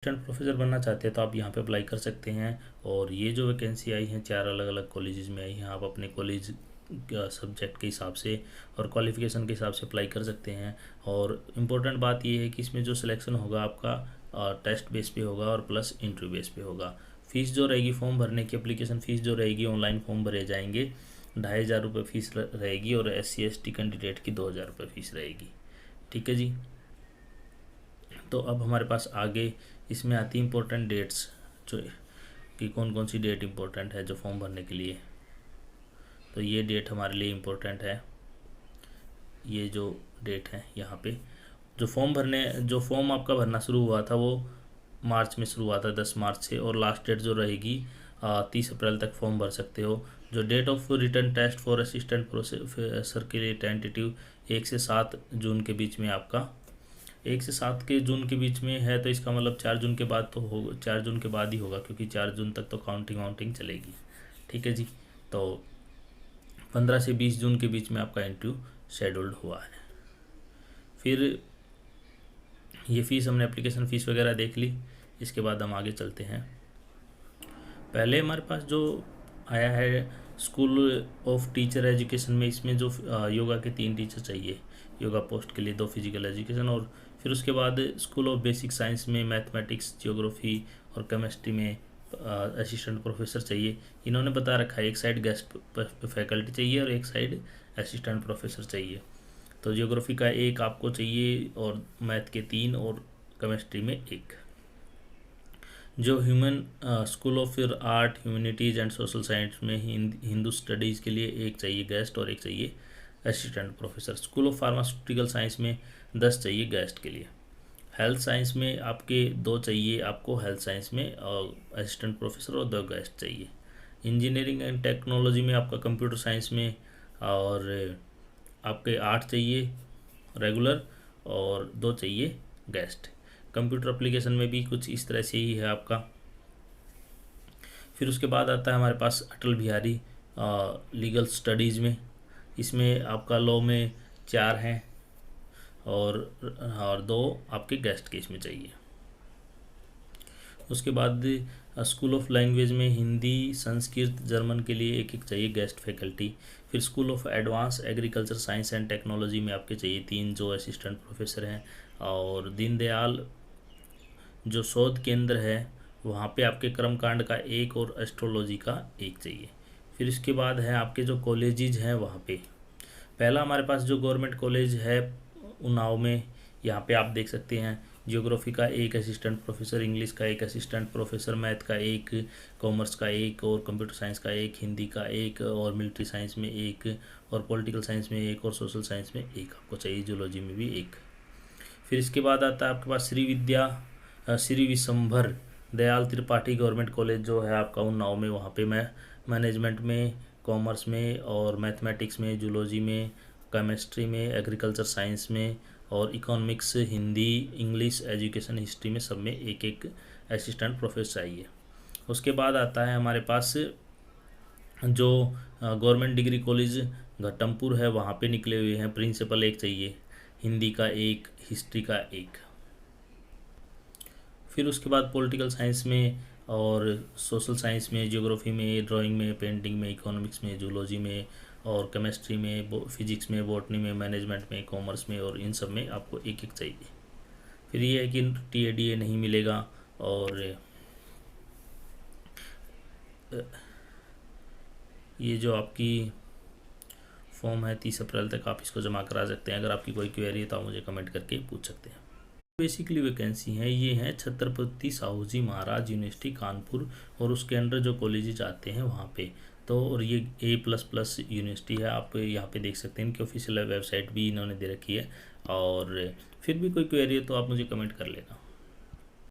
Assistant professor बनना चाहते हैं तो आप यहाँ पे अप्लाई कर सकते हैं। और ये जो वैकेंसी आई हैं 4 अलग अलग कॉलेजेस में आई हैं। आप अपने कॉलेज सब्जेक्ट के हिसाब से और क्वालिफ़िकेशन के हिसाब से अप्लाई कर सकते हैं। और इम्पोर्टेंट बात ये है कि इसमें जो सिलेक्शन होगा आपका टेस्ट बेस पे होगा और प्लस इंटरव्यू बेस पे होगा। फ़ीस जो रहेगी फॉर्म भरने की, एप्लीकेशन फ़ीस जो रहेगी, ऑनलाइन फॉर्म भरे जाएंगे, 2500 रुपये फ़ीस रहेगी। और SC/ST कैंडिडेट की 2000 रुपये फ़ीस रहेगी। ठीक है जी। तो अब हमारे पास आगे इसमें आती इम्पोर्टेंट डेट्स, जो कि कौन कौन सी डेट इम्पोर्टेंट है जो फॉर्म भरने के लिए। तो ये डेट हमारे लिए इम्पोर्टेंट है। ये जो डेट है यहाँ पे, जो फॉर्म आपका भरना शुरू हुआ था वो मार्च में शुरू हुआ था, 10 मार्च से। और लास्ट डेट जो रहेगी 30 अप्रैल तक फॉर्म भर सकते हो। जो date of return test for assistant professor के लिए टेंटेटिव 1 से 7 जून के बीच में आपका 1 से 7 के जून के बीच में है। तो इसका मतलब 4 जून के बाद तो होगा, 4 जून के बाद ही होगा, क्योंकि 4 जून तक तो काउंटिंग चलेगी। ठीक है जी। तो 15 से 20 जून के बीच में आपका इंटरव्यू शेड्यूल्ड हुआ है। फिर ये फ़ीस, हमने एप्लीकेशन फ़ीस वगैरह देख ली। इसके बाद हम आगे चलते हैं। पहले हमारे पास जो आया है स्कूल ऑफ टीचर एजुकेशन में, इसमें जो योगा के 3 टीचर चाहिए, योगा पोस्ट के लिए 2 फिजिकल एजुकेशन। और फिर उसके बाद स्कूल ऑफ बेसिक साइंस में मैथमेटिक्स, जियोग्राफी और केमिस्ट्री में असिस्टेंट प्रोफेसर चाहिए। इन्होंने बता रखा है एक साइड गेस्ट फैकल्टी चाहिए और एक साइड असिस्टेंट प्रोफेसर चाहिए। तो जियोग्राफी का 1 आपको चाहिए और मैथ के 3 और केमिस्ट्री में 1। जो ह्यूमन स्कूल ऑफ फिर art, humanities and social science में हिंदू स्टडीज़ के लिए 1 चाहिए गेस्ट और 1 चाहिए assistant professor. School of pharmaceutical science में 10 चाहिए गेस्ट के लिए। हेल्थ साइंस में आपके 2 चाहिए, आपको हेल्थ साइंस में असिस्टेंट प्रोफेसर और 2 गेस्ट चाहिए। इंजीनियरिंग एंड टेक्नोलॉजी में आपका कंप्यूटर साइंस में और आपके 8 चाहिए रेगुलर और 2 चाहिए गेस्ट। कंप्यूटर एप्लीकेशन में भी कुछ इस तरह से ही है आपका। फिर उसके बाद आता है हमारे पास अटल बिहारी लीगल स्टडीज़ में। इसमें आपका लॉ में 4 हैं और 2 आपके गेस्ट के इसमें चाहिए। उसके बाद स्कूल ऑफ लैंग्वेज में हिंदी, संस्कृत, जर्मन के लिए 1 चाहिए गेस्ट फैकल्टी। फिर school of advance agriculture science and technology में आपके चाहिए 3 जो असिस्टेंट प्रोफेसर हैं। और दीनदयाल जो शोध केंद्र है वहाँ पे आपके कर्मकांड का 1 और एस्ट्रोलॉजी का 1 चाहिए। फिर इसके बाद है आपके जो कॉलेजेज हैं वहाँ पे, पहला हमारे पास जो गवर्नमेंट कॉलेज है उन्नाव में, यहाँ पे आप देख सकते हैं जियोग्राफी का 1 असिस्टेंट प्रोफेसर, इंग्लिश का 1 असिस्टेंट प्रोफेसर, मैथ का 1, कॉमर्स का 1 और कंप्यूटर साइंस का 1, हिंदी का 1 और मिलिट्री साइंस में 1 और पॉलिटिकल साइंस में 1 और सोशल साइंस में 1 आपको चाहिए, जूलॉजी में भी 1। फिर इसके बाद आता है आपके पास श्री विशंभर दयाल त्रिपाठी गवर्नमेंट कॉलेज जो है आपका उन्नाव में। वहाँ पे मैं मैनेजमेंट में, कॉमर्स में और मैथमेटिक्स में, जूलॉजी में, केमिस्ट्री में, एग्रीकल्चर साइंस में और economics, Hindi, English, education, history में सब में 1 असिस्टेंट प्रोफेसर चाहिए। उसके बाद आता है हमारे पास जो गवर्नमेंट डिग्री कॉलेज घट्टमपुर है, वहाँ पे निकले हुए हैं प्रिंसिपल 1 चाहिए, हिंदी का 1, हिस्ट्री का 1। फिर उसके बाद पॉलिटिकल साइंस में और सोशल साइंस में, जियोग्राफी में, ड्राइंग में, पेंटिंग में, इकोनॉमिक्स में, जूलॉजी में और केमिस्ट्री में, फिजिक्स में, बॉटनी में, मैनेजमेंट में, कॉमर्स में और इन सब में आपको 1 चाहिए। फिर ये है कि TADA नहीं मिलेगा। और ये जो आपकी फॉर्म है 30 अप्रैल तक आप इसको जमा करा सकते हैं। अगर आपकी कोई क्वेरी है तो आप मुझे कमेंट करके पूछ सकते हैं। बेसिकली वैकेंसी हैं ये हैं छत्रपति साहू जी महाराज यूनिवर्सिटी कानपुर और उसके अंडर जो कॉलेजेज आते हैं वहाँ पे। तो और ये A++ यूनिवर्सिटी है, आप यहाँ पे देख सकते हैं। इनकी ऑफिशियल वेबसाइट भी इन्होंने दे रखी है। और फिर भी कोई क्वेरी है तो आप मुझे कमेंट कर लेना।